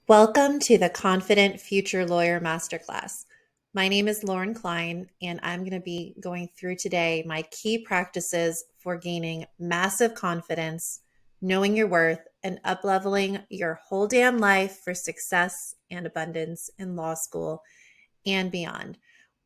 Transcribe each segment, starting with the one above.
Welcome to the Confident Future Lawyer Masterclass. My name is Lauren Klein, and I'm going to be going through today my key practices for gaining massive confidence, knowing your worth, and upleveling your whole damn life for success and abundance in law school and beyond.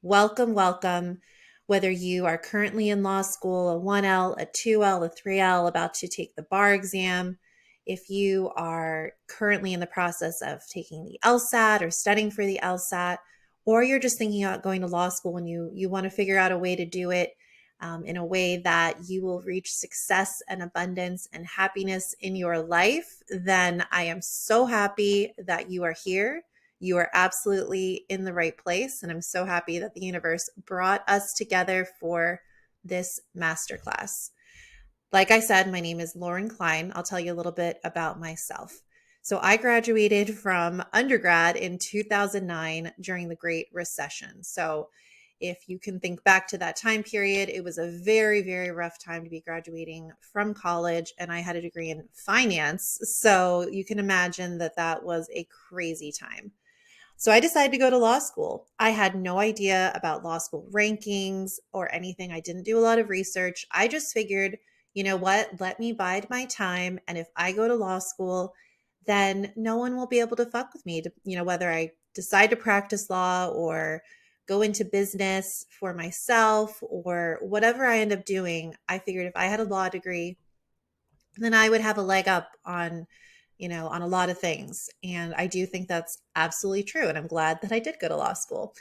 Welcome, welcome. Whether you are currently in law school, a 1L, a 2L, a 3L, about to take the bar exam, if you are currently in the process of taking the LSAT or studying for the LSAT, or you're just thinking about going to law school and you want to figure out a way to do it in a way that you will reach success and abundance and happiness in your life, then I am so happy that you are here. You are absolutely in the right place. And I'm so happy that the universe brought us together for this masterclass. Like I said, my name is Lauren Klein. I'll tell you a little bit about myself. So I graduated from undergrad in 2009 during the Great Recession. So if you can think back to that time period, it was a very, very rough time to be graduating from college. And I had a degree in finance. So you can imagine that that was a crazy time. So I decided to go to law school. I had no idea about law school rankings or anything. I didn't do a lot of research. I just figured, you know what? Let me bide my time. And if I go to law school, then no one will be able to fuck with me, whether I decide to practice law or go into business for myself or whatever I end up doing. I figured if I had a law degree, then I would have a leg up on a lot of things. And I do think that's absolutely true. And I'm glad that I did go to law school.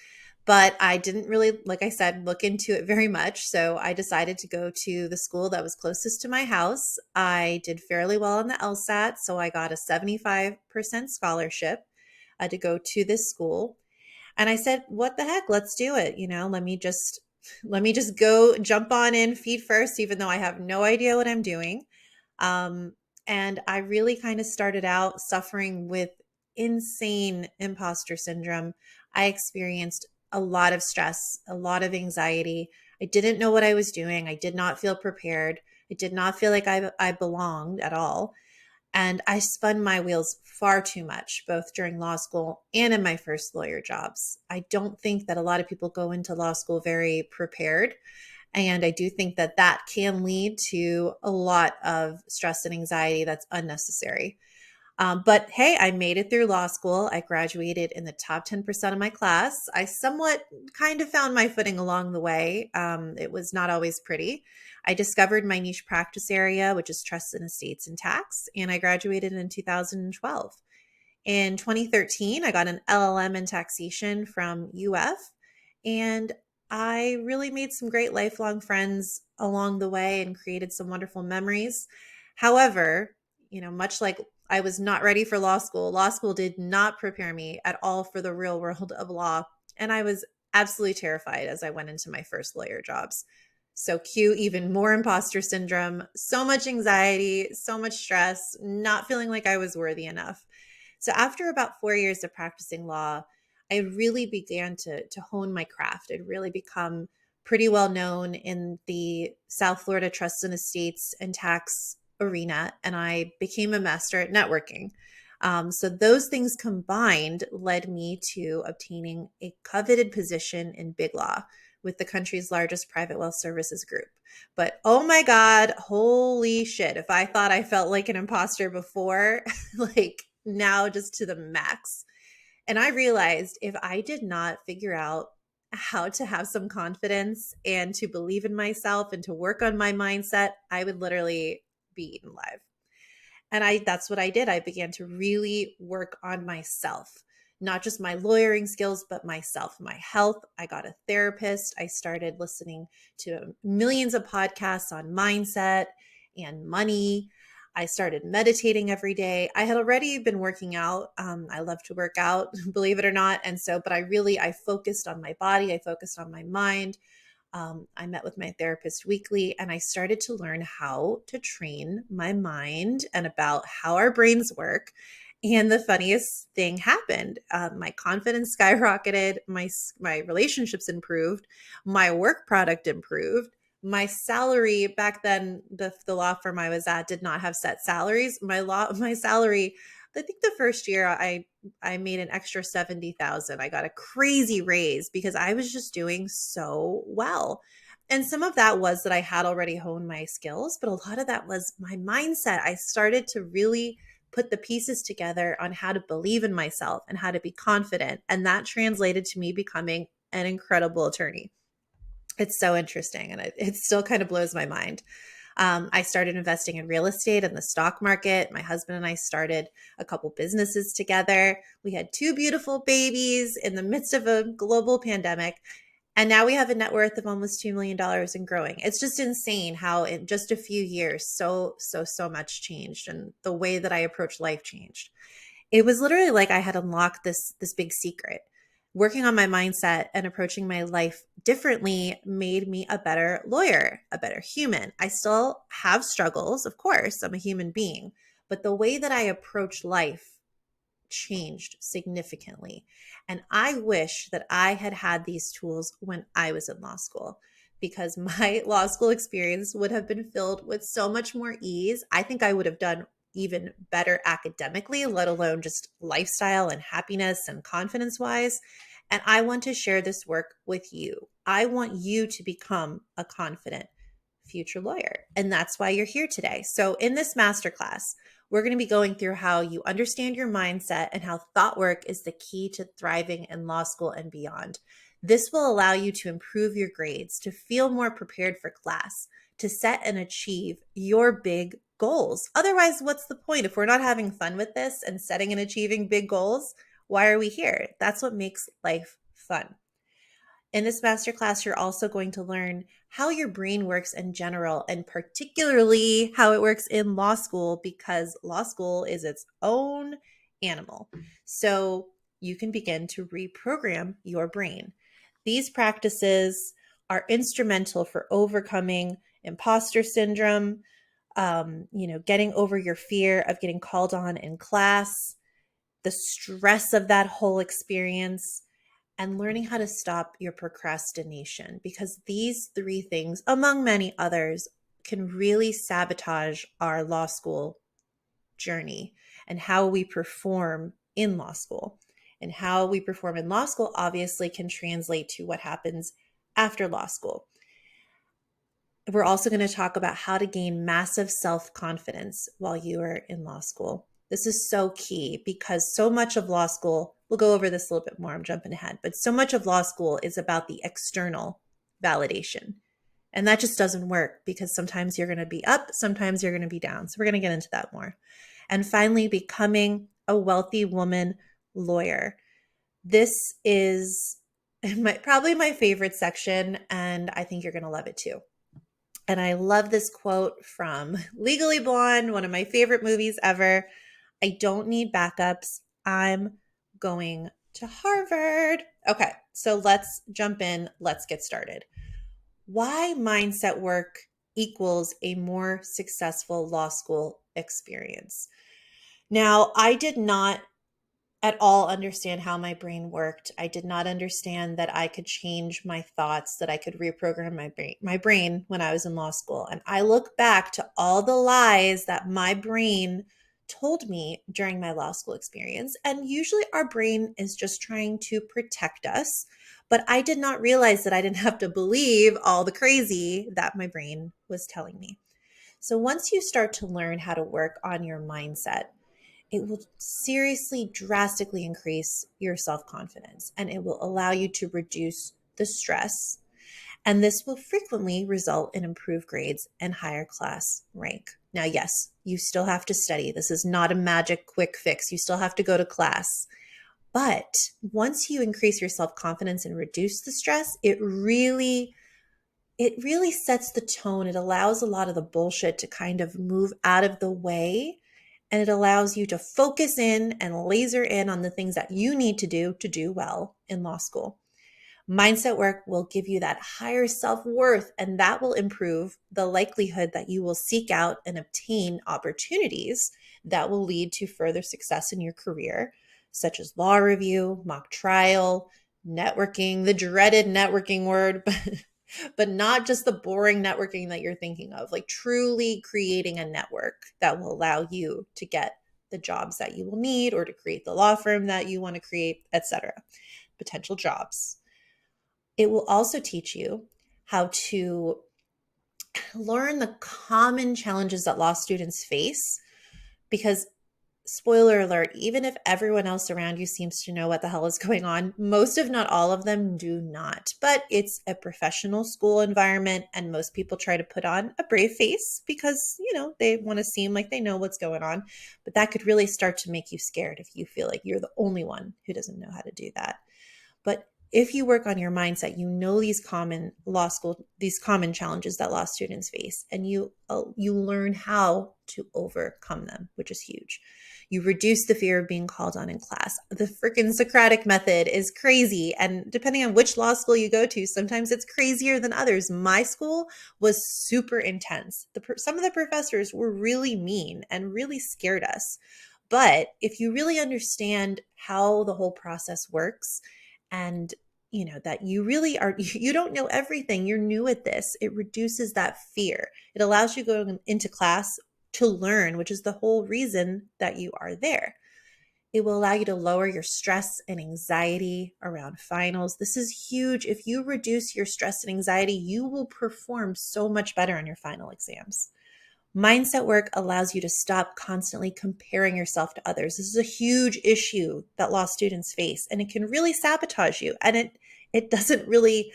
But I didn't really, like I said, look into it very much. So I decided to go to the school that was closest to my house. I did fairly well on the LSAT. So I got a 75% scholarship to go to this school. And I said, what the heck? Let's do it. Let me just go jump on in feet first, even though I have no idea what I'm doing. Um, and I really kind of started out suffering with insane imposter syndrome. I experienced a lot of stress, a lot of anxiety. I didn't know what I was doing. I did not feel prepared. I did not feel like I belonged at all. And I spun my wheels far too much, both during law school and in my first lawyer jobs. I don't think that a lot of people go into law school very prepared. And I do think that that can lead to a lot of stress and anxiety that's unnecessary. But hey, I made it through law school. I graduated in the top 10% of my class. I somewhat kind of found my footing along the way. It was not always pretty. I discovered my niche practice area, which is trust and estates and tax, and I graduated in 2012. In 2013, I got an LLM in taxation from UF, and I really made some great lifelong friends along the way and created some wonderful memories. However, much like I was not ready for law school did not prepare me at all for the real world of law. And I was absolutely terrified as I went into my first lawyer jobs. So, cue even more imposter syndrome, so much anxiety, so much stress, not feeling like I was worthy enough. So after about 4 years of practicing law, I really began to hone my craft. I'd really become pretty well known in the South Florida trust and estates and tax arena, and I became a master at networking. So those things combined led me to obtaining a coveted position in big law with the country's largest private wealth services group. But oh my God, holy shit. If I thought I felt like an imposter before, like now just to the max. And I realized if I did not figure out how to have some confidence and to believe in myself and to work on my mindset, I would literally be eaten alive. And that's what I did. I began to really work on myself, not just my lawyering skills, but myself, my health. I got a therapist. I started listening to millions of podcasts on mindset and money. I started meditating every day. I had already been working out. I love to work out, believe it or not. But I focused on my body. I focused on my mind. I met with my therapist weekly and I started to learn how to train my mind and about how our brains work. And the funniest thing happened. My confidence skyrocketed. My relationships improved. My work product improved. My salary back then, the law firm I was at did not have set salaries. My salary think the first year I made an extra 70,000. I got a crazy raise because I was just doing so well. And some of that was that I had already honed my skills, but a lot of that was my mindset. I started to really put the pieces together on how to believe in myself and how to be confident. And that translated to me becoming an incredible attorney. It's so interesting, and it still kind of blows my mind. I started investing in real estate and the stock market. My husband and I started a couple businesses together. We had two beautiful babies in the midst of a global pandemic. And now we have a net worth of almost $2 million and growing. It's just insane how in just a few years, so much changed, and the way that I approach life changed. It was literally like I had unlocked this big secret. Working on my mindset and approaching my life differently made me a better lawyer, a better human. I still have struggles, of course, I'm a human being, but the way that I approach life changed significantly. And I wish that I had had these tools when I was in law school, because my law school experience would have been filled with so much more ease. I think I would have done even better academically, let alone just lifestyle and happiness and confidence wise. And I want to share this work with you. I want you to become a confident future lawyer. And that's why you're here today. So, in this masterclass, we're going to be going through how you understand your mindset and how thought work is the key to thriving in law school and beyond. This will allow you to improve your grades, to feel more prepared for class, to set and achieve your big goals. Otherwise, what's the point? If we're not having fun with this and setting and achieving big goals, why are we here? That's what makes life fun. In this masterclass, you're also going to learn how your brain works in general, and particularly how it works in law school, because law school is its own animal. So you can begin to reprogram your brain. These practices are instrumental for overcoming imposter syndrome, getting over your fear of getting called on in class, the stress of that whole experience, and learning how to stop your procrastination, because these three things, among many others, can really sabotage our law school journey and how we perform in law school. And how we perform in law school obviously can translate to what happens after law school. We're also going to talk about how to gain massive self-confidence while you are in law school. This is so key because so much of law school, we'll go over this a little bit more, I'm jumping ahead, but so much of law school is about the external validation. And that just doesn't work, because sometimes you're going to be up, sometimes you're going to be down. So we're going to get into that more. And finally, becoming a wealthy woman lawyer. This is probably my favorite section, and I think you're going to love it too. And I love this quote from Legally Blonde, one of my favorite movies ever. I don't need backups. I'm going to Harvard. Okay, so let's jump in. Let's get started. Why mindset work equals a more successful law school experience. Now, I did not at all understand how my brain worked. I did not understand that I could change my thoughts, that I could reprogram my brain when I was in law school. And I look back to all the lies that my brain told me during my law school experience. And usually our brain is just trying to protect us. But I did not realize that I didn't have to believe all the crazy that my brain was telling me. So once you start to learn how to work on your mindset, it will seriously, drastically increase your self-confidence, and it will allow you to reduce the stress. And this will frequently result in improved grades and higher class rank. Now, yes, you still have to study. This is not a magic quick fix. You still have to go to class. But once you increase your self-confidence and reduce the stress, it really sets the tone. It allows a lot of the bullshit to kind of move out of the way. And it allows you to focus in and laser in on the things that you need to do well in law school. Mindset work will give you that higher self-worth, and that will improve the likelihood that you will seek out and obtain opportunities that will lead to further success in your career, such as law review, mock trial, networking, the dreaded networking word, but not just the boring networking that you're thinking of, like truly creating a network that will allow you to get the jobs that you will need or to create the law firm that you want to create, etc. Potential jobs. It will also teach you how to learn the common challenges that law students face because spoiler alert, even if everyone else around you seems to know what the hell is going on, most, if not all of them, do not. But it's a professional school environment, and most people try to put on a brave face because, they want to seem like they know what's going on. But that could really start to make you scared if you feel like you're the only one who doesn't know how to do that. But if you work on your mindset, these common challenges that law students face, and you learn how to overcome them, which is huge. You reduce the fear of being called on in class. The freaking Socratic method is crazy. And depending on which law school you go to, sometimes it's crazier than others. My school was super intense. Some of the professors were really mean and really scared us. But if you really understand how the whole process works, and that you don't know everything, you're new at this, it reduces that fear. It allows you going into class to learn, which is the whole reason that you are there. It will allow you to lower your stress and anxiety around finals. This is huge. If you reduce your stress and anxiety, you will perform so much better on your final exams. Mindset work allows you to stop constantly comparing yourself to others. This is a huge issue that law students face, and it can really sabotage you. And it doesn't really,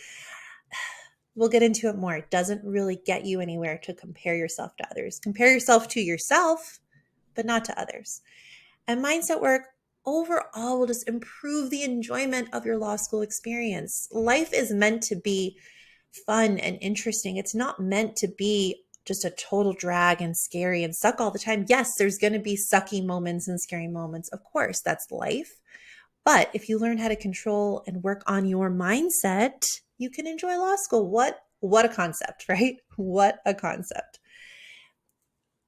we'll get into it more. It doesn't really get you anywhere to compare yourself to others. Compare yourself to yourself, but not to others. And mindset work overall will just improve the enjoyment of your law school experience. Life is meant to be fun and interesting. It's not meant to be just a total drag and scary and suck all the time. Yes, there's going to be sucky moments and scary moments. Of course, that's life. But if you learn how to control and work on your mindset, you can enjoy law school. What a concept, right? What a concept.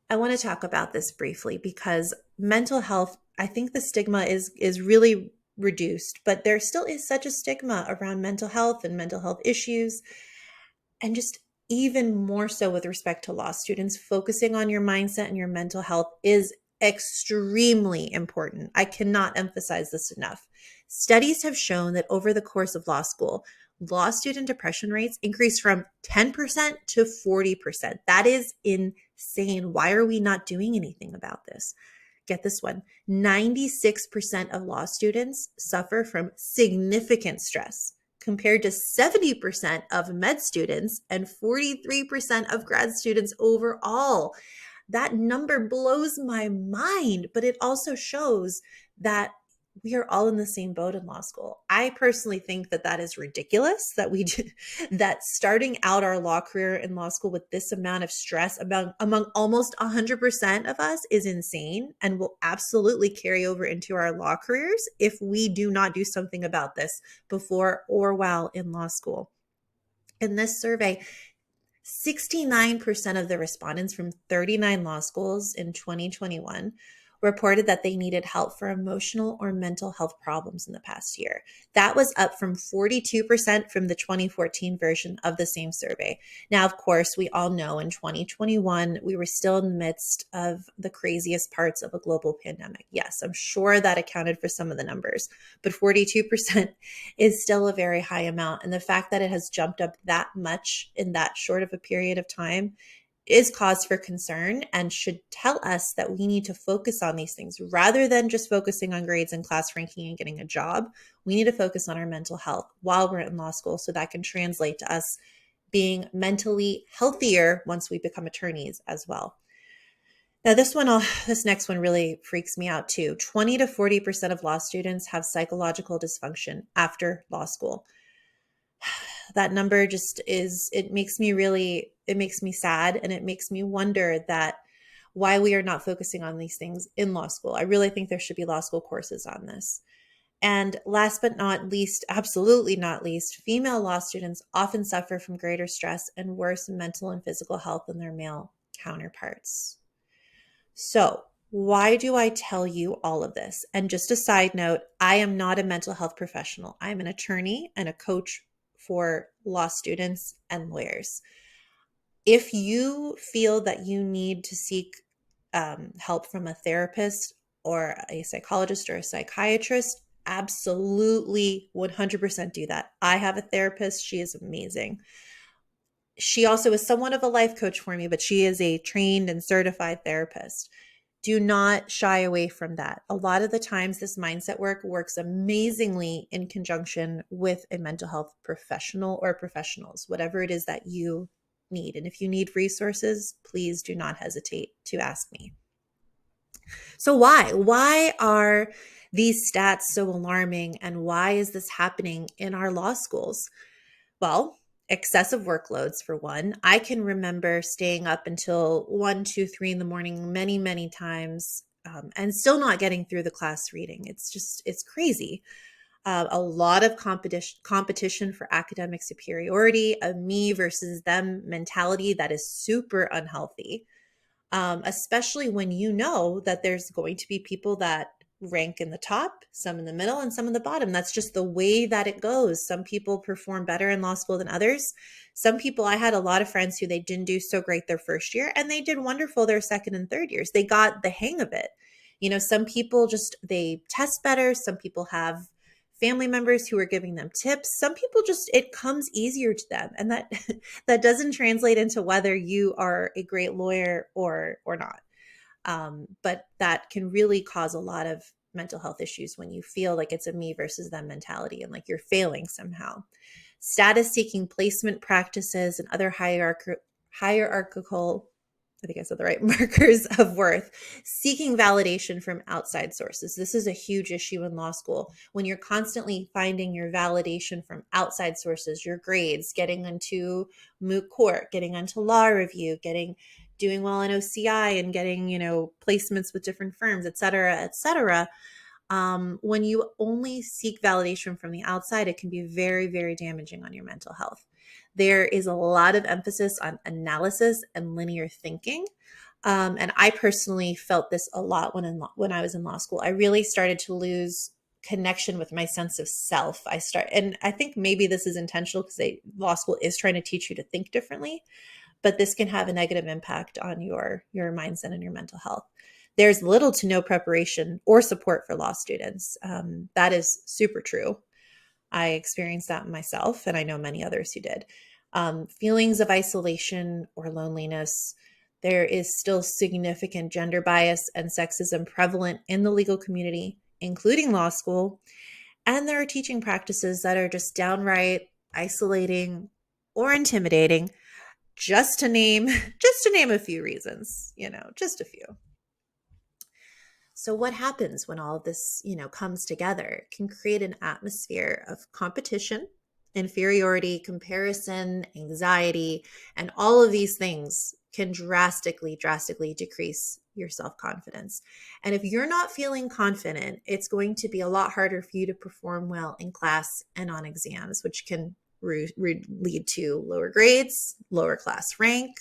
I want to talk about this briefly because mental health, I think the stigma is really reduced, but there still is such a stigma around mental health and mental health issues. And just even more so with respect to law students, focusing on your mindset and your mental health is extremely important. I cannot emphasize this enough. Studies have shown that over the course of law school, law student depression rates increase from 10% to 40%. That is insane. Why are we not doing anything about this? Get this one. 96% of law students suffer from significant stress, compared to 70% of med students and 43% of grad students overall. That number blows my mind, but it also shows that we are all in the same boat in law school. I personally think that is ridiculous that starting out our law career in law school with this amount of stress among almost 100% of us is insane and will absolutely carry over into our law careers if we do not do something about this before or while in law school. In this survey, 69% of the respondents from 39 law schools in 2021 reported that they needed help for emotional or mental health problems in the past year. That was up from 42% from the 2014 version of the same survey. Now, of course, we all know in 2021, we were still in the midst of the craziest parts of a global pandemic. Yes, I'm sure that accounted for some of the numbers, but 42% is still a very high amount. And the fact that it has jumped up that much in that short of a period of time is cause for concern and should tell us that we need to focus on these things rather than just focusing on grades and class ranking and getting a job. We need to focus on our mental health while we're in law school so that can translate to us being mentally healthier once we become attorneys as well. Now, this next one really freaks me out too. 20 to 40% of law students have psychological dysfunction after law school. That number it makes me sad, and it makes me wonder that why we are not focusing on these things in law school. I really think there should be law school courses on this. And last but not least, absolutely not least, female law students often suffer from greater stress and worse mental and physical health than their male counterparts. So, why do I tell you all of this? And just a side note, I am not a mental health professional. I'm an attorney and a coach for law students and lawyers. If you feel that you need to seek help from a therapist or a psychologist or a psychiatrist, absolutely 100% do that. I have a therapist. She is amazing. She also is somewhat of a life coach for me, but she is a trained and certified therapist. Do not shy away from that. A lot of the times, this mindset work works amazingly in conjunction with a mental health professional or professionals, whatever it is that you need. And if you need resources, please do not hesitate to ask me. So, why? Why are these stats so alarming? And why is this happening in our law schools? Well, excessive workloads for one. I can remember staying up until 1, 2, 3 in the morning many, many times, and still not getting through the class reading. It's crazy. A lot of competition for academic superiority, a me versus them mentality that is super unhealthy, especially when you know that there's going to be people that rank in the top, some in the middle, and some in the bottom. That's just the way that it goes. Some people perform better in law school than others. Some people, I had a lot of friends who they didn't do so great their first year, and they did wonderful their second and third years. They got the hang of it. Some people just, they test better. Some people have family members who are giving them tips. Some people just, it comes easier to them. And that that doesn't translate into whether you are a great lawyer or not. But that can really cause a lot of mental health issues when you feel like it's a me versus them mentality and like you're failing somehow. Status seeking placement practices and other hierarchical, I think I said the right, markers of worth, seeking validation from outside sources. This is a huge issue in law school. When you're constantly finding your validation from outside sources, your grades, getting into moot court, getting into law review, doing well in OCI and getting, placements with different firms, et cetera, et cetera. When you only seek validation from the outside, it can be very, very damaging on your mental health. There is a lot of emphasis on analysis and linear thinking. And I personally felt this a lot when I was in law school. I really started to lose connection with my sense of self. And I think maybe this is intentional because law school is trying to teach you to think differently, but this can have a negative impact on your mindset and your mental health. There's little to no preparation or support for law students. That is super true. I experienced that myself, and I know many others who did. Feelings of isolation or loneliness. There is still significant gender bias and sexism prevalent in the legal community, including law school. And there are teaching practices that are just downright isolating or intimidating, just to name a few reasons, just a few. So what happens when all of this, comes together? It can create an atmosphere of competition, inferiority, comparison, anxiety, and all of these things can drastically decrease your self-confidence. And if you're not feeling confident, it's going to be a lot harder for you to perform well in class and on exams, which can lead to lower grades, lower class rank,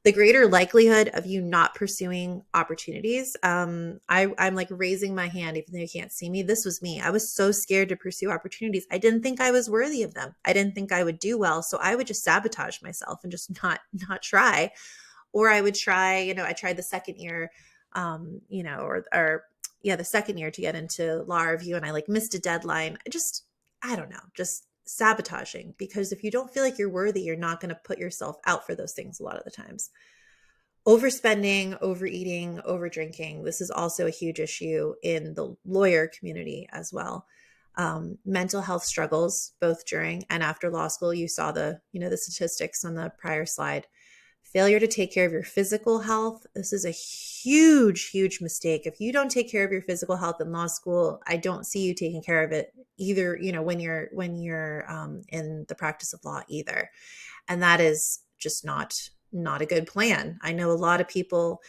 the greater likelihood of you not pursuing opportunities. I'm like raising my hand, even though you can't see me. This was me. I was so scared to pursue opportunities. I didn't think I was worthy of them. I didn't think I would do well. So I would just sabotage myself and just not try. Or I would try, I tried the second year, the second year to get into law review, and I missed a deadline. I don't know, just sabotaging, because if you don't feel like you're worthy, you're not going to put yourself out for those things a lot of the times. Overspending, overeating, overdrinking. This is also a huge issue in the lawyer community as well. Mental health struggles, both during and after law school. You saw the statistics on the prior slide. Failure to take care of your physical health. This is a huge, huge mistake. If you don't take care of your physical health in law school, I don't see you taking care of it either, when you're in the practice of law either. And that is just not a good plan. I know a lot of people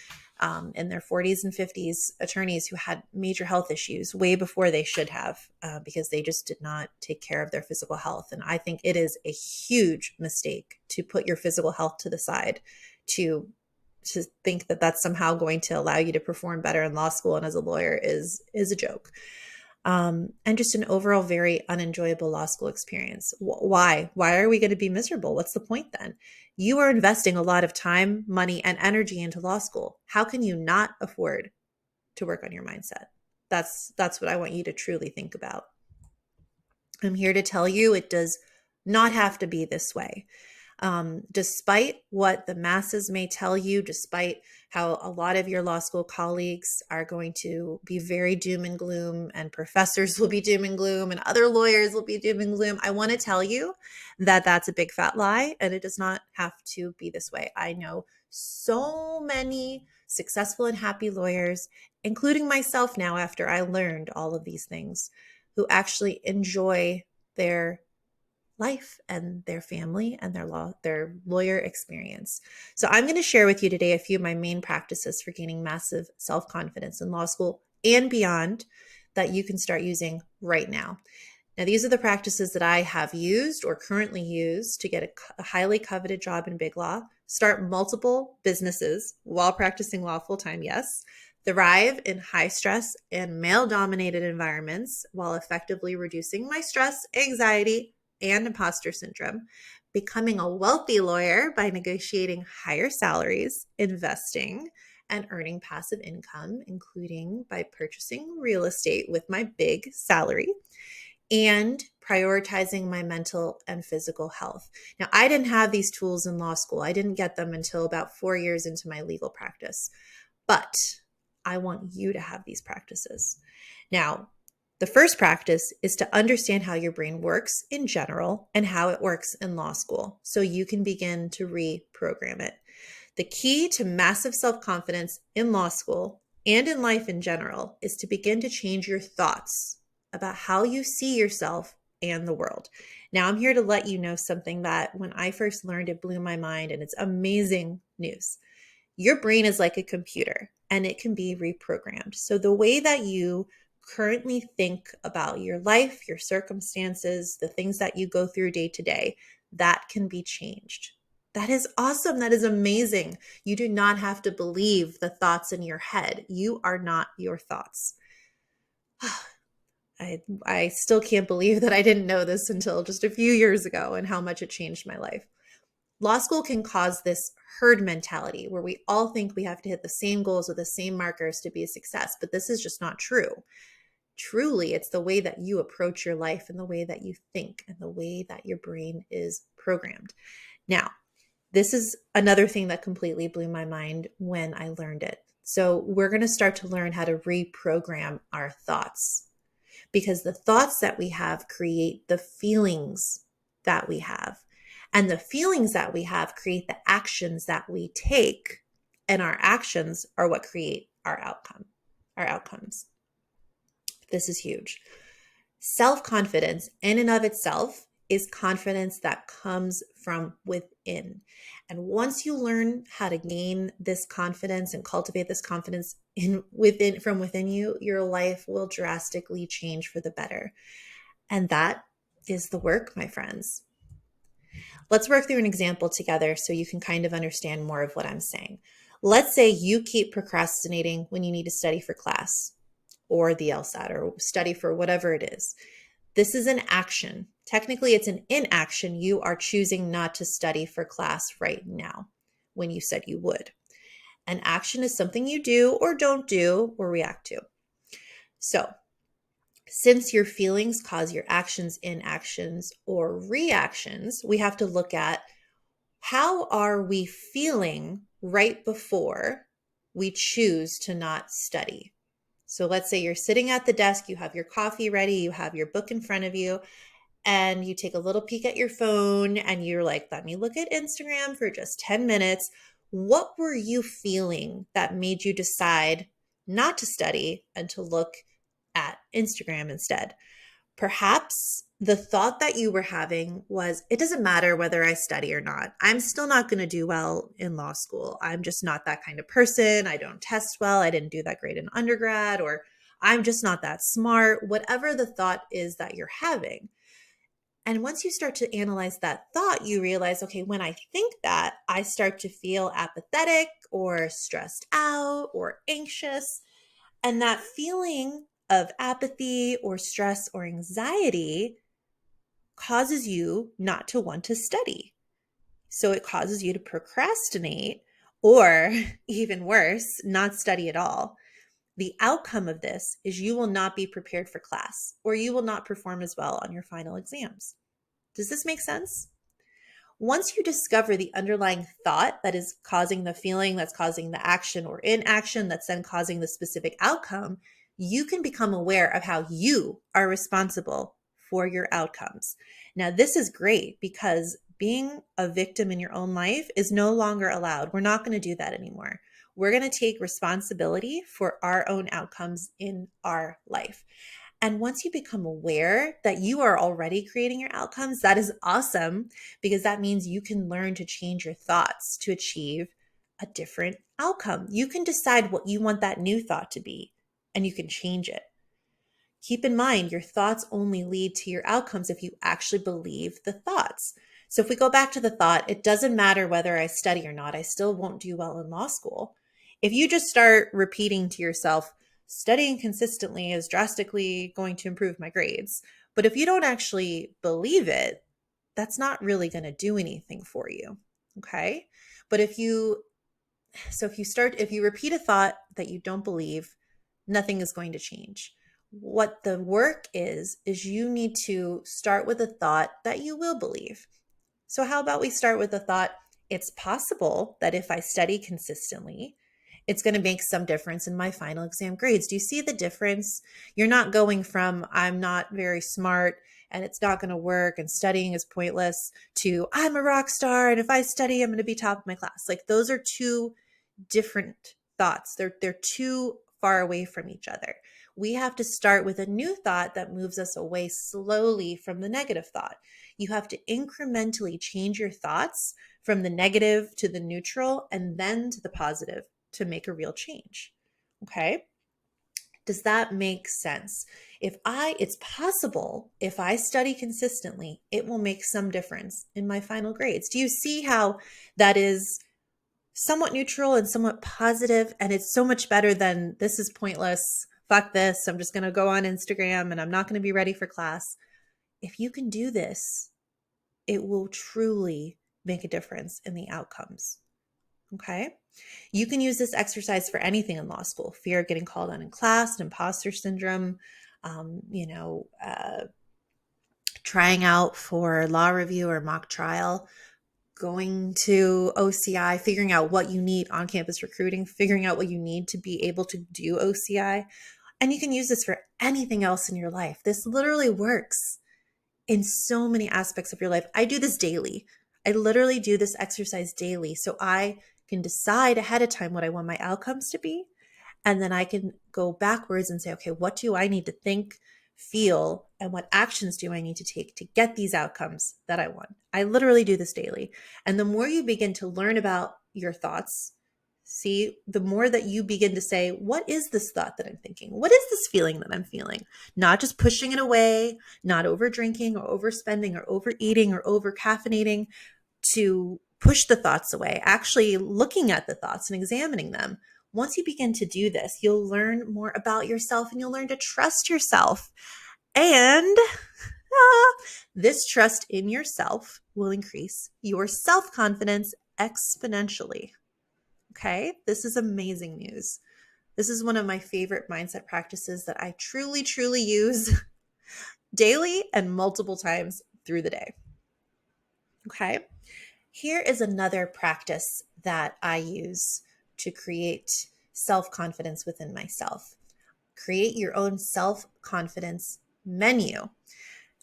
in their 40s and 50s, attorneys who had major health issues way before they should have, because they just did not take care of their physical health. And I think it is a huge mistake to put your physical health to the side, to think that that's somehow going to allow you to perform better in law school and as a lawyer is a joke. And just an overall very unenjoyable law school experience. Why? Why are we going to be miserable? What's the point then? You are investing a lot of time, money, and energy into law school. How can you not afford to work on your mindset. That's what I want you to truly think about. I'm here to tell you it does not have to be this way. Despite what the masses may tell you, despite how a lot of your law school colleagues are going to be very doom and gloom, and professors will be doom and gloom, and other lawyers will be doom and gloom, I want to tell you that that's a big fat lie, and it does not have to be this way. I know so many successful and happy lawyers, including myself now after I learned all of these things, who actually enjoy their life and their family and their lawyer experience. So I'm going to share with you today a few of my main practices for gaining massive self-confidence in law school and beyond that you can start using right now. Now, these are the practices that I have used or currently use to get a highly coveted job in big law, start multiple businesses while practicing law full-time, yes, thrive in high stress and male-dominated environments while effectively reducing my stress, anxiety, and imposter syndrome, becoming a wealthy lawyer by negotiating higher salaries, investing, and earning passive income, including by purchasing real estate with my big salary, and prioritizing my mental and physical health. Now, I didn't have these tools in law school. I didn't get them until about 4 years into my legal practice, but I want you to have these practices. Now, the first practice is to understand how your brain works in general and how it works in law school so you can begin to reprogram it. The key to massive self-confidence in law school and in life in general is to begin to change your thoughts about how you see yourself and the world. Now, I'm here to let you know something that when I first learned, it blew my mind, and it's amazing news. Your brain is like a computer and it can be reprogrammed. So the way that you currently think about your life, your circumstances, the things that you go through day to day, that can be changed. That is awesome. That is amazing. You do not have to believe the thoughts in your head. You are not your thoughts. I still can't believe that I didn't know this until just a few years ago and how much it changed my life. Law school can cause this herd mentality where we all think we have to hit the same goals with the same markers to be a success, but this is just not true. Truly, it's the way that you approach your life and the way that you think and the way that your brain is programmed. Now, this is another thing that completely blew my mind when I learned it. So we're going to start to learn how to reprogram our thoughts, because the thoughts that we have create the feelings that we have. And the feelings that we have create the actions that we take. And our actions are what create our outcomes. This is huge. Self-confidence in and of itself is confidence that comes from within. And once you learn how to gain this confidence and cultivate this confidence from within you, your life will drastically change for the better. And that is the work, my friends. Let's work through an example together so you can kind of understand more of what I'm saying. Let's say you keep procrastinating when you need to study for class or the LSAT or study for whatever it is. This is an action. Technically, it's an inaction. You are choosing not to study for class right now when you said you would. An action is something you do or don't do or react to. So, since your feelings cause your actions, inactions, or reactions, we have to look at how are we feeling right before we choose to not study. So let's say you're sitting at the desk, you have your coffee ready, you have your book in front of you, and you take a little peek at your phone and you're like, let me look at Instagram for just 10 minutes. What were you feeling that made you decide not to study and to look at Instagram instead? Perhaps the thought that you were having was, it doesn't matter whether I study or not. I'm still not going to do well in law school. I'm just not that kind of person. I don't test well. I didn't do that great in undergrad, or I'm just not that smart. Whatever the thought is that you're having. And once you start to analyze that thought, you realize, okay, when I think that, I start to feel apathetic or stressed out or anxious. And that feeling of apathy or stress or anxiety causes you not to want to study. So it causes you to procrastinate, or even worse, not study at all. The outcome of this is you will not be prepared for class, or you will not perform as well on your final exams. Does this make sense? Once you discover the underlying thought that is causing the feeling, that's causing the action or inaction, that's then causing the specific outcome, you can become aware of how you are responsible for your outcomes. Now, this is great because being a victim in your own life is no longer allowed. We're not going to do that anymore. We're going to take responsibility for our own outcomes in our life. And once you become aware that you are already creating your outcomes, that is awesome because that means you can learn to change your thoughts to achieve a different outcome. You can decide what you want that new thought to be, and you can change it. Keep in mind, your thoughts only lead to your outcomes if you actually believe the thoughts. So if we go back to the thought, it doesn't matter whether I study or not, I still won't do well in law school. If you just start repeating to yourself, studying consistently is drastically going to improve my grades. But if you don't actually believe it, that's not really going to do anything for you. Okay. But if you repeat a thought that you don't believe, nothing is going to change. What the work is you need to start with a thought that you will believe. So how about we start with the thought, it's possible that if I study consistently, it's going to make some difference in my final exam grades. Do you see the difference? You're not going from I'm not very smart and it's not going to work and studying is pointless to I'm a rock star and if I study, I'm going to be top of my class. Like those are two different thoughts. They're too far away from each other. We have to start with a new thought that moves us away slowly from the negative thought. You have to incrementally change your thoughts from the negative to the neutral and then to the positive to make a real change. Okay? Does that make sense? It's possible if I study consistently, it will make some difference in my final grades. Do you see how that is somewhat neutral and somewhat positive, and it's so much better than this is pointless, fuck this, I'm just going to go on Instagram and I'm not going to be ready for class. If you can do this, it will truly make a difference in the outcomes. Okay? You can use this exercise for anything in law school: fear of getting called on in class, imposter syndrome, trying out for law review or mock trial, going to OCI, figuring out what you need on campus recruiting, figuring out what you need to be able to do OCI. And you can use this for anything else in your life. This literally works in so many aspects of your life. I do this daily. I literally do this exercise daily so I can decide ahead of time what I want my outcomes to be. And then I can go backwards and say, okay, what do I need to think, feel, and what actions do I need to take to get these outcomes that I want? I literally do this daily. And the more you begin to learn about your thoughts, see, the more that you begin to say, what is this thought that I'm thinking? What is this feeling that I'm feeling? Not just pushing it away, not over drinking or overspending or overeating or over caffeinating to push the thoughts away, actually looking at the thoughts and examining them. Once you begin to do this, you'll learn more about yourself and you'll learn to trust yourself. And this trust in yourself will increase your self-confidence exponentially. Okay, this is amazing news. This is one of my favorite mindset practices that I truly, truly use daily and multiple times through the day. Okay, here is another practice that I use to create self-confidence within myself. Create your own self-confidence menu.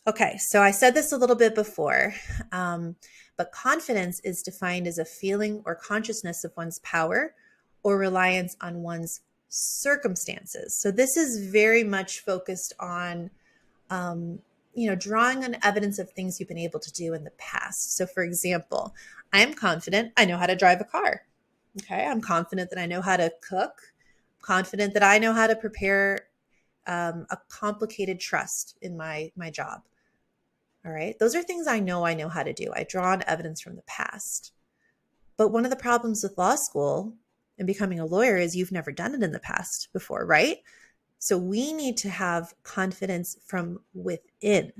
Okay, so I said this a little bit before, but confidence is defined as a feeling or consciousness of one's power or reliance on one's circumstances. So this is very much focused on, drawing on evidence of things you've been able to do in the past. So for example, I am confident I know how to drive a car. Okay, I'm confident that I know how to cook, confident that I know how to prepare a complicated trust in my job. All right. Those are things I know how to do. I draw on evidence from the past. But one of the problems with law school and becoming a lawyer is you've never done it in the past before, right? So we need to have confidence from within.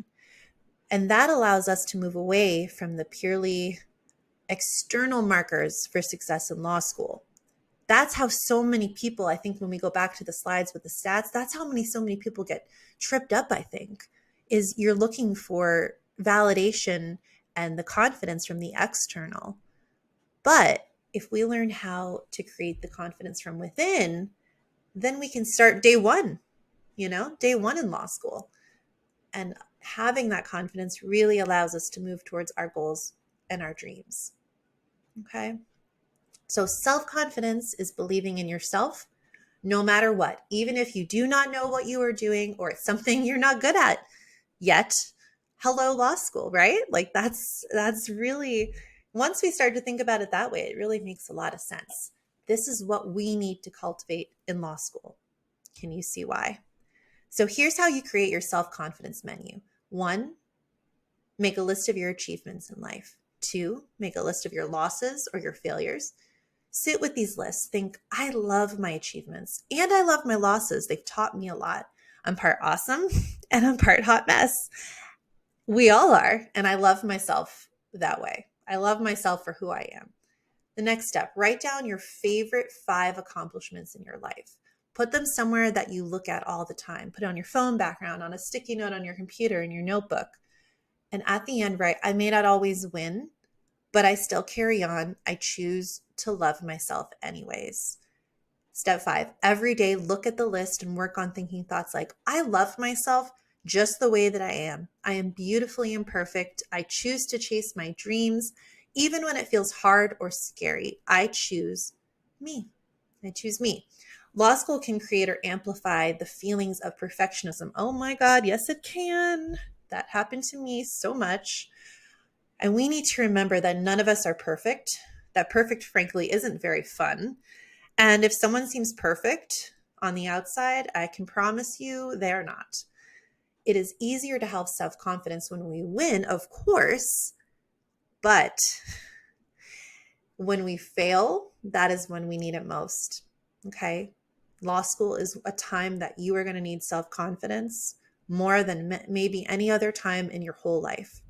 And that allows us to move away from the purely external markers for success in law school. That's how so many people, I think when we go back to the slides with the stats, that's how so many people get tripped up, I think, is you're looking for validation and the confidence from the external. But if we learn how to create the confidence from within, then we can start day one in law school. And having that confidence really allows us to move towards our goals and our dreams. Okay. So self-confidence is believing in yourself no matter what, even if you do not know what you are doing or it's something you're not good at yet. Hello, law school, right? Like that's really, once we start to think about it that way, it really makes a lot of sense. This is what we need to cultivate in law school. Can you see why? So here's how you create your self-confidence menu. 1, make a list of your achievements in life. 2, make a list of your losses or your failures. Sit with these lists. Think, I love my achievements and I love my losses. They've taught me a lot. I'm part awesome and I'm part hot mess. We all are. And I love myself that way. I love myself for who I am. The next step, write down your favorite 5 accomplishments in your life. Put them somewhere that you look at all the time. Put it on your phone background, on a sticky note on your computer, in your notebook. And at the end, write, I may not always win, but I still carry on. I choose to love myself anyways. Step 5, every day look at the list and work on thinking thoughts like, I love myself just the way that I am. I am beautifully imperfect. I choose to chase my dreams. Even when it feels hard or scary, I choose me. I choose me. Law school can create or amplify the feelings of perfectionism. Oh my God, yes, it can. That happened to me so much. And we need to remember that none of us are perfect. That perfect, frankly, isn't very fun. And if someone seems perfect on the outside, I can promise you they're not. It is easier to have self-confidence when we win, of course, but when we fail, that is when we need it most. Okay? Law school is a time that you are going to need self-confidence more than maybe any other time in your whole life.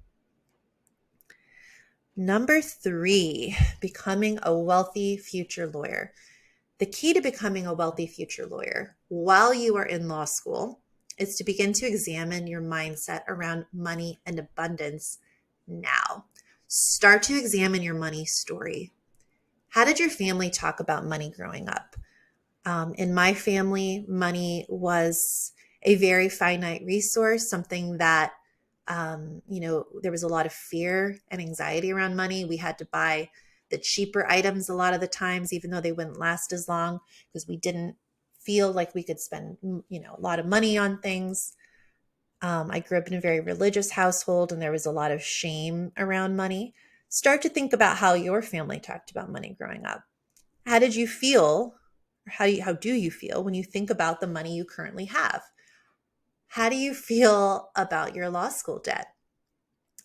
Number 3, becoming a wealthy future lawyer. The key to becoming a wealthy future lawyer while you are in law school is to begin to examine your mindset around money and abundance now. Start to examine your money story. How did your family talk about money growing up? In my family, money was a very finite resource, something that, there was a lot of fear and anxiety around money. We had to buy the cheaper items a lot of the times, even though they wouldn't last as long, because we didn't feel like we could spend, a lot of money on things. I grew up in a very religious household and there was a lot of shame around money. Start to think about how your family talked about money growing up. How did you feel? How do you feel when you think about the money you currently have? How do you feel about your law school debt?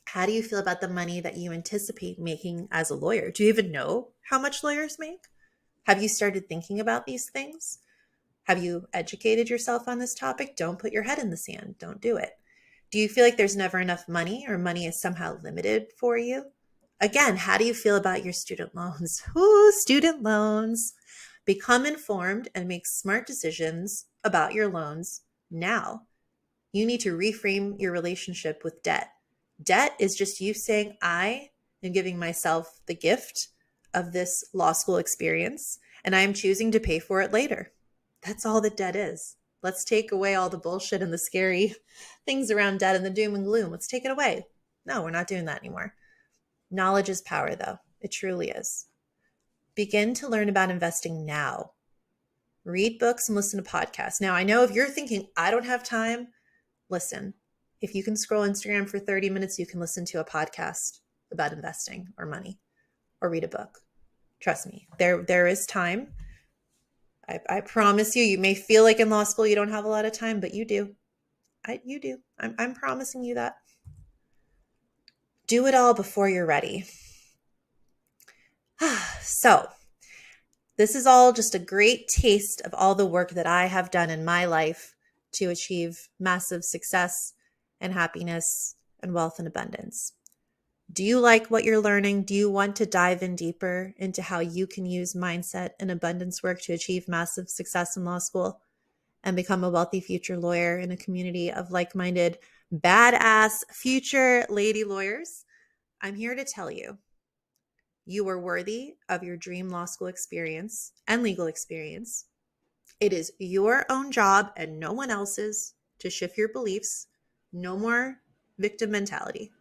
How do you feel about the money that you anticipate making as a lawyer? Do you even know how much lawyers make? Have you started thinking about these things? Have you educated yourself on this topic? Don't put your head in the sand. Don't do it. Do you feel like there's never enough money or money is somehow limited for you? Again, how do you feel about your student loans? Ooh, student loans. Become informed and make smart decisions about your loans now. You need to reframe your relationship with debt. Debt is just you saying, I am giving myself the gift of this law school experience, and I am choosing to pay for it later. That's all that debt is. Let's take away all the bullshit and the scary things around debt and the doom and gloom. Let's take it away. No, we're not doing that anymore. Knowledge is power, though. It truly is. Begin to learn about investing now. Read books and listen to podcasts. Now, I know if you're thinking, I don't have time, listen. If you can scroll Instagram for 30 minutes, you can listen to a podcast about investing or money or read a book. Trust me, there is time. I promise you, you may feel like in law school you don't have a lot of time, but you do. You do. I'm promising you that. Do it all before you're ready. So, this is all just a great taste of all the work that I have done in my life to achieve massive success and happiness and wealth and abundance. Do you like what you're learning? Do you want to dive in deeper into how you can use mindset and abundance work to achieve massive success in law school and become a wealthy future lawyer in a community of like-minded, badass future lady lawyers? I'm here to tell you, you are worthy of your dream law school experience and legal experience. It is your own job and no one else's to shift your beliefs. No more victim mentality.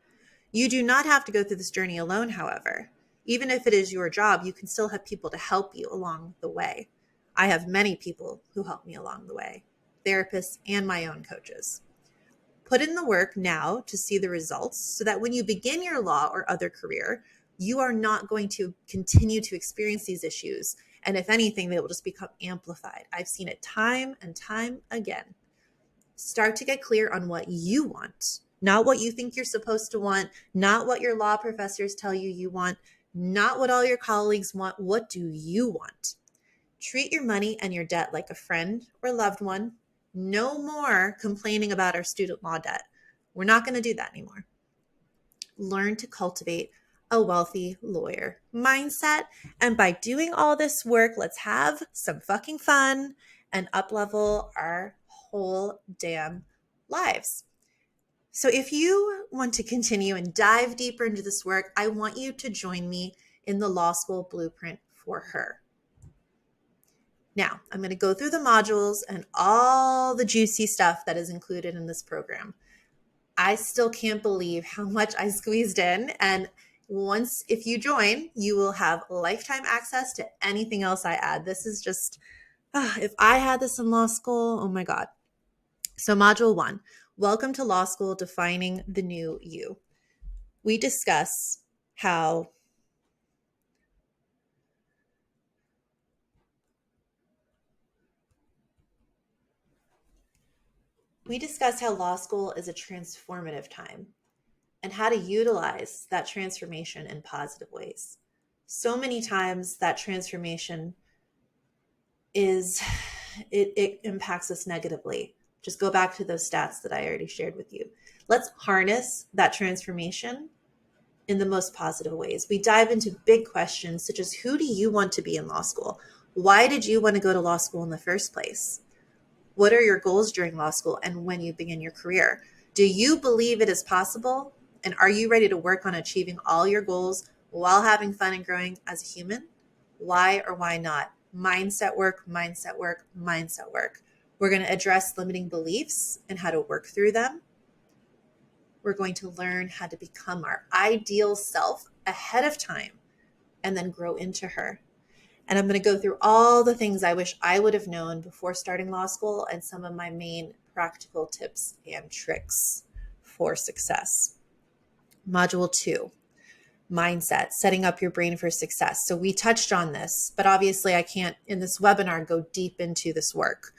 You do not have to go through this journey alone, however. Even if it is your job, you can still have people to help you along the way. I have many people who help me along the way, therapists and my own coaches. Put in the work now to see the results so that when you begin your law or other career, you are not going to continue to experience these issues. And if anything, they will just become amplified. I've seen it time and time again. Start to get clear on what you want, not what you think you're supposed to want, not what your law professors tell you you want, not what all your colleagues want. What do you want? Treat your money and your debt like a friend or loved one. No more complaining about our student law debt. We're not going to do that anymore. Learn to cultivate a wealthy lawyer mindset. And by doing all this work, let's have some fucking fun and up-level our whole damn lives. So if you want to continue and dive deeper into this work, I want you to join me in the Law School Blueprint for Her. Now, I'm going to go through the modules and all the juicy stuff that is included in this program. I still can't believe how much I squeezed in. And once, if you join, you will have lifetime access to anything else I add. This is just, if I had this in law school, oh my God. So module 1, welcome to law school, defining the new you. We discuss how law school is a transformative time and how to utilize that transformation in positive ways. So many times that transformation it impacts us negatively. Just go back to those stats that I already shared with you. Let's harness that transformation in the most positive ways. We dive into big questions such as, who do you want to be in law school? Why did you want to go to law school in the first place? What are your goals during law school and when you begin your career? Do you believe it is possible? And are you ready to work on achieving all your goals while having fun and growing as a human? Why or why not? Mindset work, mindset work, mindset work. We're going to address limiting beliefs and how to work through them. We're going to learn how to become our ideal self ahead of time and then grow into her. And I'm going to go through all the things I wish I would have known before starting law school and some of my main practical tips and tricks for success. Module 2, mindset, setting up your brain for success. So we touched on this, but obviously I can't in this webinar go deep into this work.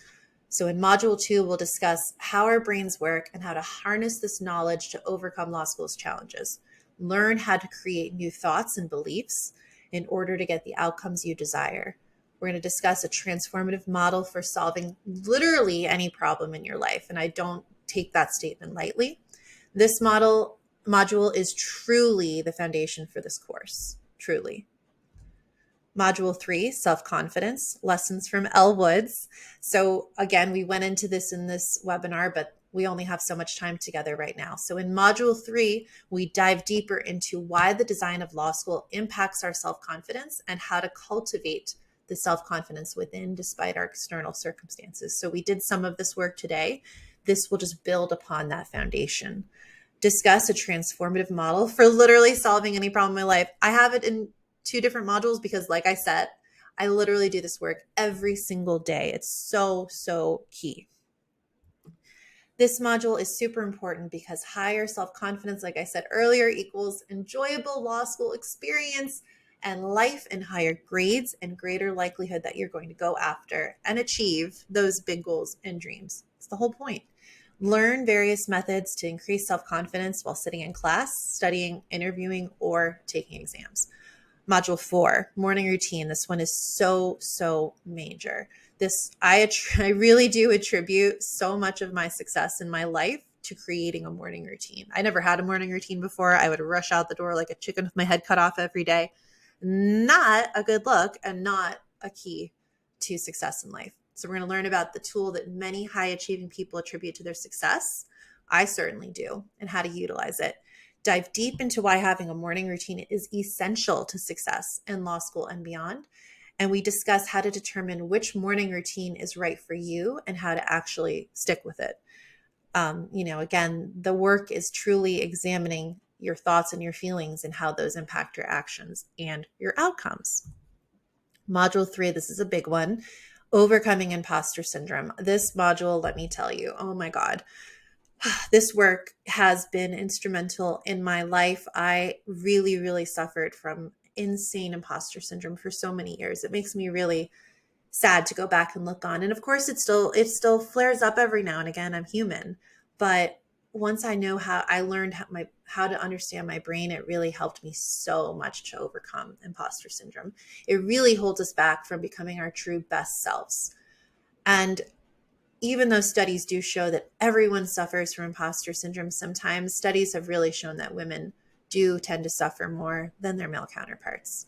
So in module 2, we'll discuss how our brains work and how to harness this knowledge to overcome law school's challenges. Learn how to create new thoughts and beliefs in order to get the outcomes you desire. We're going to discuss a transformative model for solving literally any problem in your life. And I don't take that statement lightly. This module is truly the foundation for this course, truly. Module 3, self-confidence, lessons from Elle Woods. So again, we went into this in this webinar, but we only have so much time together right now. So in module 3, we dive deeper into why the design of law school impacts our self-confidence and how to cultivate the self-confidence within despite our external circumstances. So we did some of this work today. This will just build upon that foundation. Discuss a transformative model for literally solving any problem in my life. I have it in 2 different modules because, like I said, I literally do this work every single day. It's so, so key. This module is super important because higher self-confidence, like I said earlier, equals enjoyable law school experience and life and higher grades and greater likelihood that you're going to go after and achieve those big goals and dreams. It's the whole point. Learn various methods to increase self-confidence while sitting in class, studying, interviewing, or taking exams. Module 4, morning routine. This one is so, so major. I really do attribute so much of my success in my life to creating a morning routine. I never had a morning routine before. I would rush out the door like a chicken with my head cut off every day. Not a good look and not a key to success in life. So we're going to learn about the tool that many high achieving people attribute to their success. I certainly do, and how to utilize it. Dive deep into why having a morning routine is essential to success in law school and beyond. And we discuss how to determine which morning routine is right for you and how to actually stick with it. Again, the work is truly examining your thoughts and your feelings and how those impact your actions and your outcomes. Module 3, this is a big one, overcoming imposter syndrome. This module, let me tell you, oh my God, this work has been instrumental in my life. I really, really suffered from insane imposter syndrome for so many years. It makes me really sad to go back and look on. And of course, it still flares up every now and again. I'm human. But once I know how I learned how to understand my brain, it really helped me so much to overcome imposter syndrome. It really holds us back from becoming our true best selves. And even though studies do show that everyone suffers from imposter syndrome, sometimes studies have really shown that women do tend to suffer more than their male counterparts.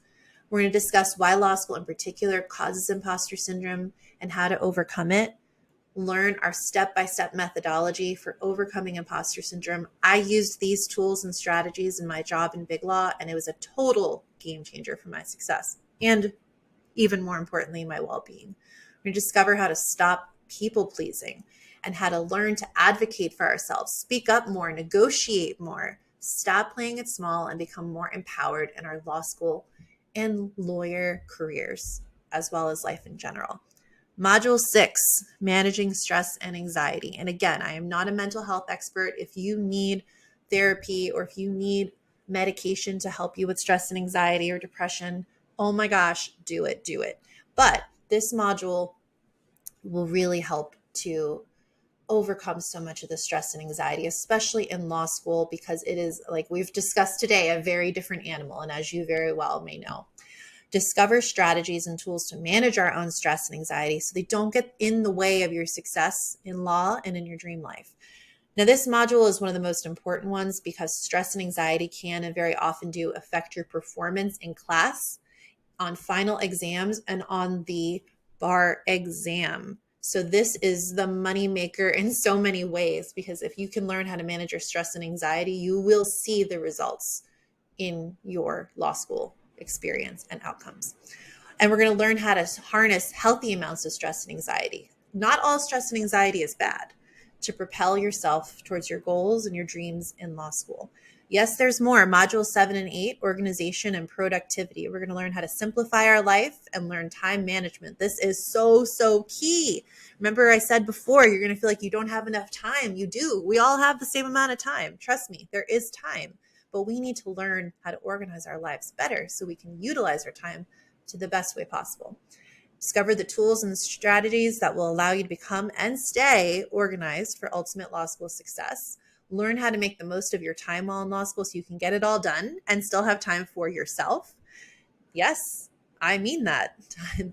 We're going to discuss why law school in particular causes imposter syndrome and how to overcome it. Learn our step-by-step methodology for overcoming imposter syndrome. I used these tools and strategies in my job in Big Law, and it was a total game changer for my success and, even more importantly, my well-being. We're going to discover how to stop people pleasing and how to learn to advocate for ourselves, speak up more, negotiate more, stop playing it small, and become more empowered in our law school and lawyer careers, as well as life in general. Module 6, managing stress and anxiety. And again, I am not a mental health expert. If you need therapy or if you need medication to help you with stress and anxiety or depression, oh my gosh, do it. But this module will really help to overcome so much of the stress and anxiety, especially in law school, because it is, like we've discussed today, a very different animal. And as you very well may know, discover strategies and tools to manage our own stress and anxiety so they don't get in the way of your success in law and in your dream life. Now, this module is one of the most important ones because stress and anxiety can and very often do affect your performance in class, on final exams, and on the bar exam. So this is the moneymaker in so many ways, because if you can learn how to manage your stress and anxiety, you will see the results in your law school experience and outcomes. And we're going to learn how to harness healthy amounts of stress and anxiety. Not all stress and anxiety is bad, to propel yourself towards your goals and your dreams in law school. Yes, there's more. Module 7 and 8, organization and productivity. We're going to learn how to simplify our life and learn time management. This is so key. Remember I said before, you're going to feel like you don't have enough time. You do. We all have the same amount of time. Trust me, there is time. But we need to learn how to organize our lives better so we can utilize our time to the best way possible. Discover the tools and strategies that will allow you to become and stay organized for ultimate law school success. Learn how to make the most of your time while in law school so you can get it all done and still have time for yourself. Yes, I mean that.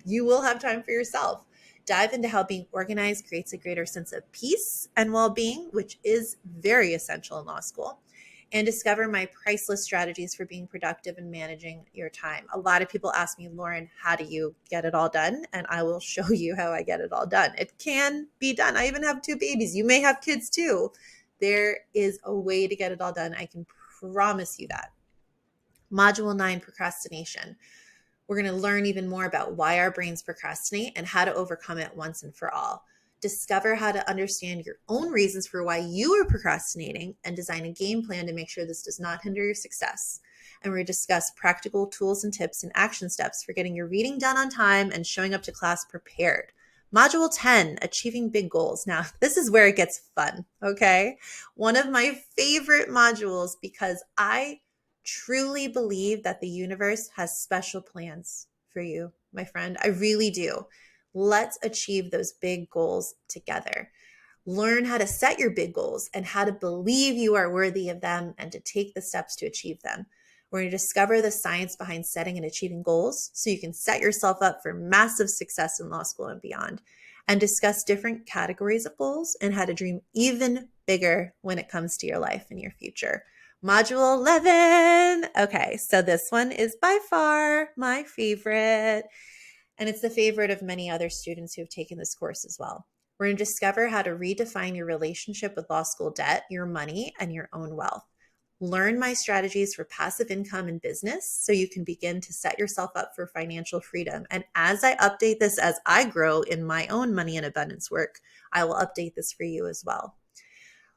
You will have time for yourself. Dive into how being organized creates a greater sense of peace and well-being, which is very essential in law school. And discover my priceless strategies for being productive and managing your time. A lot of people ask me, Lauren, how do you get it all done? And I will show you how I get it all done. It can be done. I even have 2 babies. You may have kids too. There is a way to get it all done. I can promise you that. Module 9, procrastination. We're going to learn even more about why our brains procrastinate and how to overcome it once and for all. Discover how to understand your own reasons for why you are procrastinating and design a game plan to make sure this does not hinder your success. And we're going to discuss practical tools and tips and action steps for getting your reading done on time and showing up to class prepared. Module 10, achieving big goals. Now, this is where it gets fun, okay? One of my favorite modules because I truly believe that the universe has special plans for you, my friend. I really do. Let's achieve those big goals together. Learn how to set your big goals and how to believe you are worthy of them and to take the steps to achieve them. We're going to discover the science behind setting and achieving goals so you can set yourself up for massive success in law school and beyond, and discuss different categories of goals and how to dream even bigger when it comes to your life and your future. Module 11. Okay, so this one is by far my favorite, and it's the favorite of many other students who have taken this course as well. We're going to discover how to redefine your relationship with law school debt, your money, and your own wealth. Learn my strategies for passive income and business so you can begin to set yourself up for financial freedom. And as I update this, as I grow in my own money and abundance work, I will update this for you as well.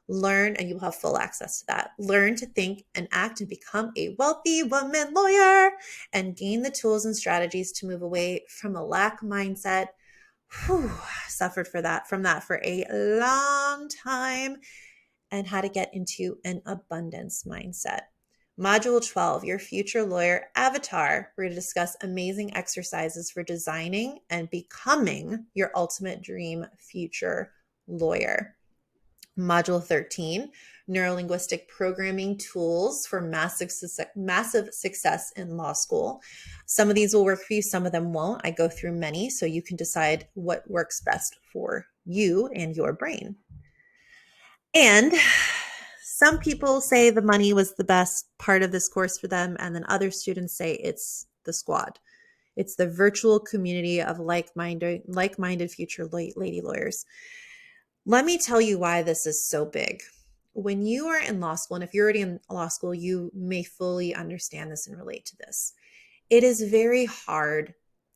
Learn, and you will have full access to that. Learn to think and act and become a wealthy woman lawyer and gain the tools and strategies to move away from a lack mindset. Whew, suffered from that for a long time, and how to get into an abundance mindset. Module 12, your future lawyer avatar. We're going to discuss amazing exercises for designing and becoming your ultimate dream future lawyer. Module 13, neurolinguistic programming tools for massive success in law school. Some of these will work for you, some of them won't. I go through many so you can decide what works best for you and your brain. And some people say the money was the best part of this course for them, and then other students say it's the squad. It's the virtual community of like-minded future lady lawyers. Let me tell you why this is so big. When you are in law school, and if you're already in law school, you may fully understand this and relate to this. It is very hard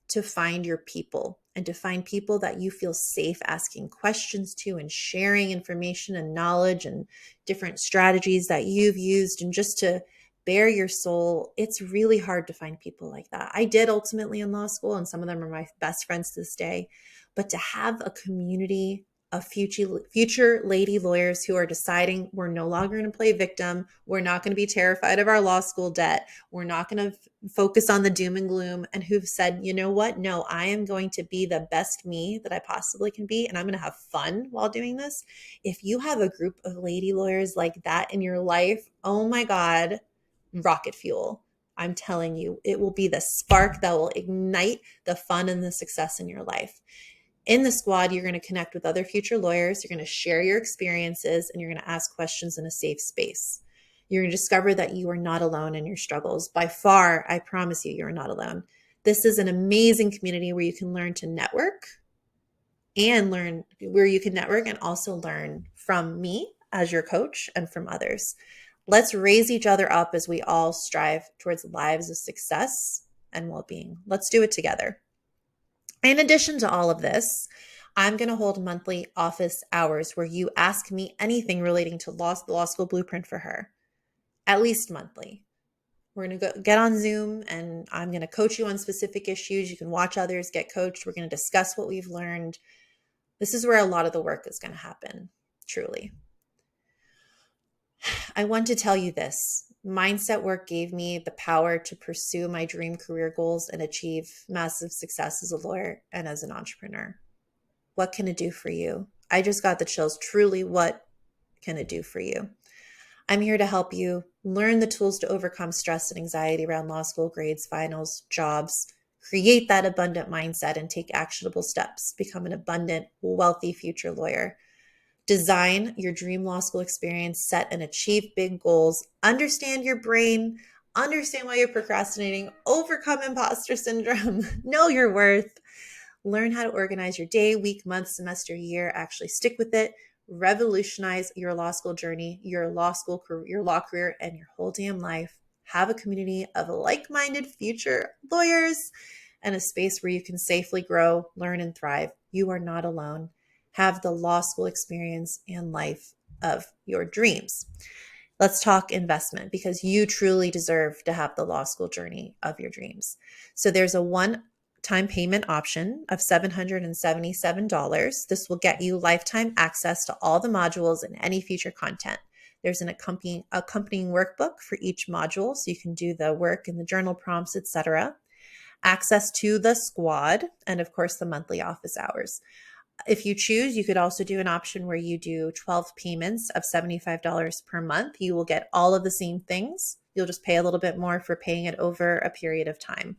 to find your people and to find people that you feel safe asking questions to and sharing information and knowledge and different strategies that you've used and just to bare your soul. It's really hard to find people like that. I did ultimately in law school, and some of them are my best friends to this day. But to have a community of future lady lawyers who are deciding we're no longer going to play victim, we're not going to be terrified of our law school debt, we're not going to focus on the doom and gloom, and who've said, you know what, no, I am going to be the best me that I possibly can be, and I'm going to have fun while doing this. If you have a group of lady lawyers like that in your life, oh my God, rocket fuel. I'm telling you, it will be the spark that will ignite the fun and the success in your life. In the squad, you're going to connect with other future lawyers. You're going to share your experiences, and you're going to ask questions in a safe space. You're going to discover that you are not alone in your struggles. By far, I promise you, you're not alone. This is an amazing community where you can learn to network and also learn from me as your coach and from others. Let's raise each other up as we all strive towards lives of success and well-being. Let's do it together. In addition to all of this, I'm going to hold monthly office hours where you ask me anything relating to the law school blueprint for her, at least monthly. We're going to get on Zoom, and I'm going to coach you on specific issues. You can watch others get coached. We're going to discuss what we've learned. This is where a lot of the work is going to happen, truly. I want to tell you this. Mindset work gave me the power to pursue my dream career goals and achieve massive success as a lawyer and as an entrepreneur. What can it do for you? I just got the chills. Truly, what can it do for you? I'm here to help you learn the tools to overcome stress and anxiety around law school grades, finals, jobs, create that abundant mindset, and take actionable steps. Become an abundant, wealthy future lawyer. Design your dream law school experience, set and achieve big goals, understand your brain, understand why you're procrastinating, overcome imposter syndrome, know your worth, learn how to organize your day, week, month, semester, year, actually stick with it, revolutionize your law school journey, your law career, and your whole damn life. Have a community of like-minded future lawyers and a space where you can safely grow, learn, and thrive. You are not alone. Have the law school experience and life of your dreams. Let's talk investment, because you truly deserve to have the law school journey of your dreams. So there's a one-time payment option of $777. This will get you lifetime access to all the modules and any future content. There's an accompanying workbook for each module, so you can do the work and the journal prompts, etc. Access to the squad, and of course the monthly office hours. If you choose, you could also do an option where you do 12 payments of $75 per month. You will get all of the same things. You'll just pay a little bit more for paying it over a period of time.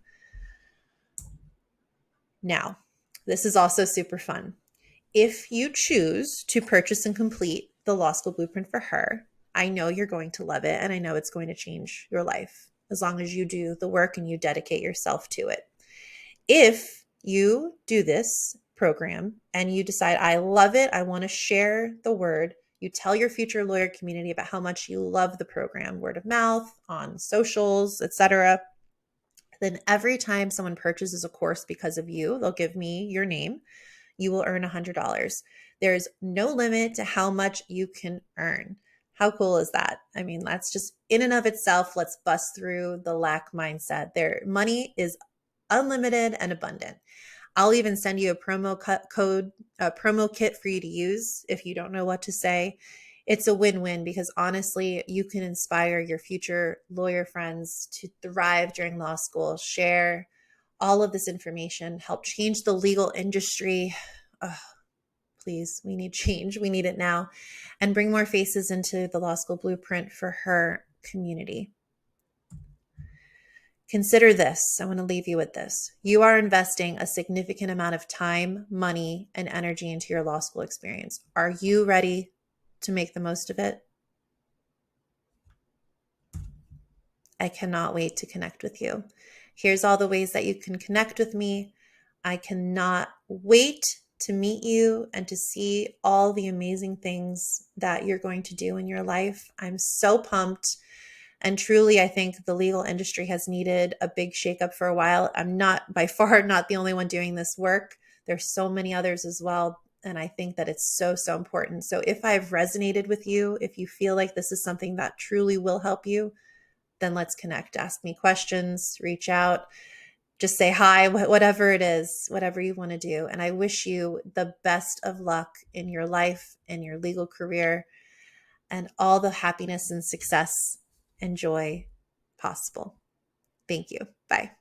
Now, this is also super fun. If you choose to purchase and complete the Law School Blueprint for her. I know you're going to love it, and I know it's going to change your life as long as you do the work and you dedicate yourself to it. If you do this program and you decide, I love it, I want to share the word, you tell your future lawyer community about how much you love the program, word of mouth, on socials, etc. Then every time someone purchases a course because of you, they'll give me your name. You will earn $100. There's no limit to how much you can earn. How cool is that? I mean, that's just in and of itself. Let's bust through the lack mindset. Their money is unlimited and abundant. I'll even send you a promo kit for you to use if you don't know what to say. It's a win-win because honestly, you can inspire your future lawyer friends to thrive during law school, share all of this information, help change the legal industry. Oh, please, we need change. We need it now. And bring more faces into the Law School Blueprint for her community. Consider this. I want to leave you with this. You are investing a significant amount of time, money, and energy into your law school experience. Are you ready to make the most of it? I cannot wait to connect with you. Here's all the ways that you can connect with me. I cannot wait to meet you and to see all the amazing things that you're going to do in your life. I'm so pumped. And truly, I think the legal industry has needed a big shakeup for a while. I'm not, by far, not the only one doing this work. There's so many others as well. And I think that it's so, so important. So if I've resonated with you, if you feel like this is something that truly will help you, then let's connect. Ask me questions, reach out, just say hi, whatever it is, whatever you want to do. And I wish you the best of luck in your life, in your legal career, and all the happiness and success and joy possible. Thank you. Bye.